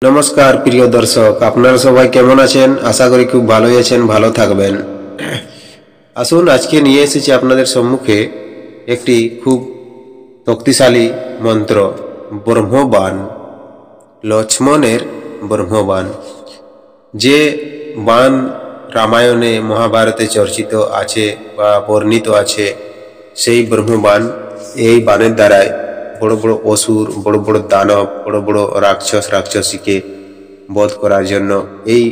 নমস্কার প্রিয় দর্শক, আপনারা সবাই কেমন আছেন? আশা করি খুব ভালোই আছেন, ভালো থাকবেন। আসুন, আজকে নিয়ে এসেছি আপনাদের সম্মুখে একটি খুব শক্তিশালী মন্ত্র, ব্রহ্মবাণ, লক্ষ্মণের ব্রহ্মবাণ। যে বাণ রামায়ণে মহাভারতে চর্চিত আছে বা বর্ণিত আছে, সেই ব্রহ্মবাণ, এই বাণের দ্বারায় বড় বড় অসুর, বড় বড় দানব, বড় বড় রাক্ষসীকে বধ করার জন্য এই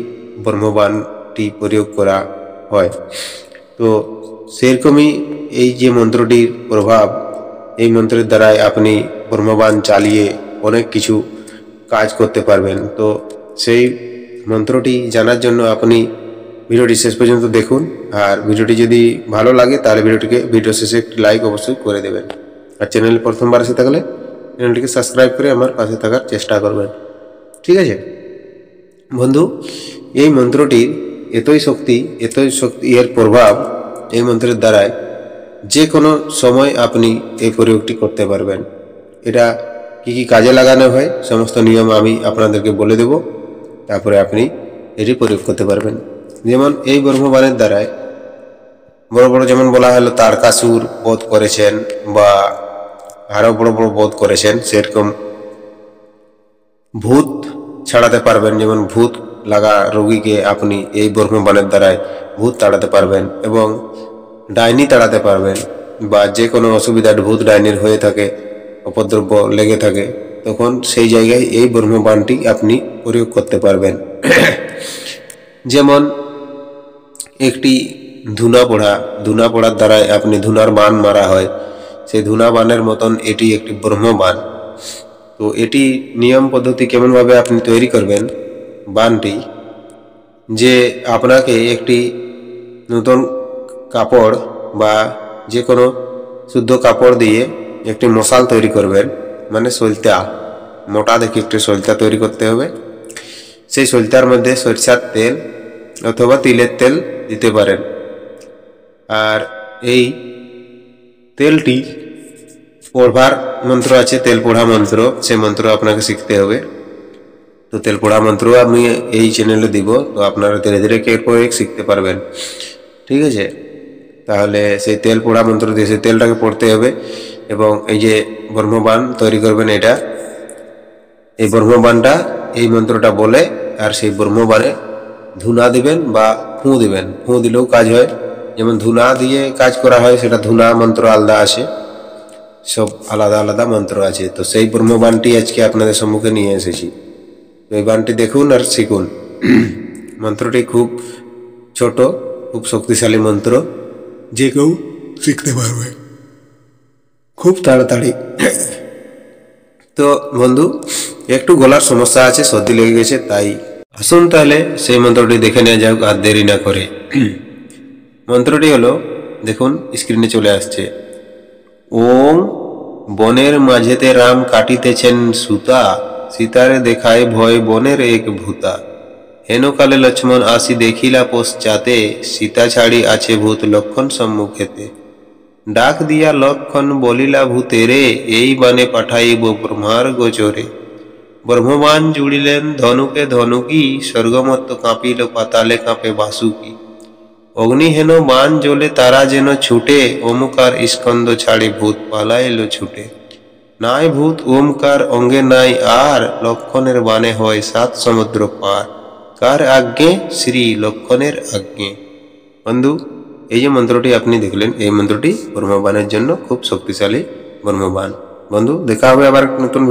ব্রহ্মবাণটি প্রয়োগ করা হয়। তো সেরকমই এই যে মন্ত্রটির প্রভাব, এই মন্ত্রের দ্বারাই আপনি ব্রহ্মবাণ চালিয়ে অনেক কিছু কাজ করতে পারবেন। তো সেই মন্ত্রটি জানার জন্য আপনি ভিডিওটি শেষ পর্যন্ত দেখুন। আর ভিডিওটি যদি ভালো লাগে তাহলে ভিডিও শেষে একটি লাইক অবশ্যই করে দেবেন। আর চ্যানেলে প্রথমবার এসে থাকলে চ্যানেলটিকে সাবস্ক্রাইব করে আমার পাশে থাকার চেষ্টা করবেন। ঠিক আছে বন্ধু, এই মন্ত্রটির এতই শক্তি এর প্রভাব, এই মন্ত্রের দ্বারায় যে কোনো সময় আপনি এই প্রয়োগটি করতে পারবেন। এটা কি কি কাজে লাগানো হয় সমস্ত নিয়ম আমি আপনাদেরকে বলে দেব, তারপরে আপনি এটি প্রয়োগ করতে পারবেন। যেমন এই ব্রহ্মবাণের দ্বারায় বড় বড়, যেমন বলা হলো তারকাসুর বধ করেছেন বা আরো বড় বড় বধ করেছেন, সেরকম ভূত ছাড়াতে পারবেন। যেমন ভূত লাগা রোগীকে আপনি এই ব্রহ্মবাণের দ্বারায় ভূত তাড়াতে পারবেন এবং ডাইনি তাড়াতে পারবেন। বা যে কোনো অসুবিধা ভূত ডাইনির হয়ে থাকে, উপদ্রব লেগে থাকে, তখন সেই জায়গায় এই ব্রহ্মবাণটি আপনি প্রয়োগ করতে পারবেন। যেমন একটি ধুনা পড়ার দ্বারায় আপনি ধুনার বাণ মারা হয়, সেই ধুনা বাণের মতন এটি একটি ব্রহ্মবাণ। তো এটি নিয়ম পদ্ধতি কেমনভাবে আপনি তৈরি করবেন বাণটি, যে আপনাকে একটি নতুন কাপড় বা যে কোনো শুদ্ধ কাপড় দিয়ে একটি মশাল তৈরি করবেন, মানে সলতা, মোটা দেখে একটি সলতা তৈরি করতে হবে। সেই সলতার মধ্যে সরিষার তেল অথবা তিলের তেল দিতে পারেন। আর এই তেলটি পড়বার মন্ত্র আছে, তেল পড়া মন্ত্র, সেই মন্ত্র আপনাকে শিখতে হবে। তো তেল পড়া মন্ত্র আমি এই চ্যানেলে দিব, তো আপনারা ধীরে ধীরে শিখতে পারবেন। ঠিক আছে, তাহলে সেই তেল পড়া মন্ত্র দিয়ে সেই তেলটাকে পড়তে হবে এবং এই যে ব্রহ্মবাণ তৈরি করবেন, এই ব্রহ্মবাণটা এই মন্ত্রটা বলে আর সেই ব্রহ্মবাণে ধুনা দিবেন বা ফুঁ দিবেন। ফুঁ দিলেও কাজ হয়। যেমন ধুনা দিয়ে কাজ করা হয়, সেটা ধুনা মন্ত্র আলাদা আছে, সব আলাদা আলাদা মন্ত্র আছে। তো সেই ব্রহ্মবাণটি আজকে আপনাদের সম্মুখে নিয়ে এসেছি। এই বাণটি দেখুন আর শিখুন। মন্ত্রটি খুব ছোট, খুব শক্তিশালী মন্ত্র, যে কেউ শিখতে পারবে খুব তাড়াতাড়ি। তো বন্ধু, একটু গলার সমস্যা আছে, সর্দি লেগে গেছে, তাই আসুন তাহলে সেই মন্ত্রটি দেখে নেওয়া যাক আর দেরি না করে। মন্ত্রটি হলো, দেখুন স্ক্রিনে চলে আসছে। ওম বনের মাঝেতে রাম কাটিতেছেন সুতা, সীতারে দেখায় ভয় বনের এক ভূতা। হেনকালে লক্ষ্মণ আসি দেখিলা পশ্চাতে, সীতা ছাড়ি আছে ভূত লক্ষণ সম্মুখেতে। ডাক দিয়া লক্ষণ বলিলা ভূতেরে, এই বানে পাঠাইব ব্রহ্মার গোচরে। ব্রহ্মবাণ জুড়িলেন ধনুকে ধনুকি, স্বর্গমত্ত কাঁপিল পাতালে কাঁপে বাসুকি। অগ্নি হেন বাণ জ্বলে তারা যেন ছুটে, ওমকার স্কন্দ ছাড়ি ভূত পালাইল ছুটে। নাই ভূত ওমকার অঙ্গে নাই আর, লক্ষণের বাণে হয় 7 সমুদ্র পার। কার আজ্ঞে? শ্রী লক্ষণের আজ্ঞে। বন্ধু, এই যে মন্ত্রটি আপনি দেখলেন, এই মন্ত্রটি ব্রহ্মবাণের জন্য খুব শক্তিশালী ব্রহ্মবাণ। বন্ধু, দেখা হবে আবার নতুন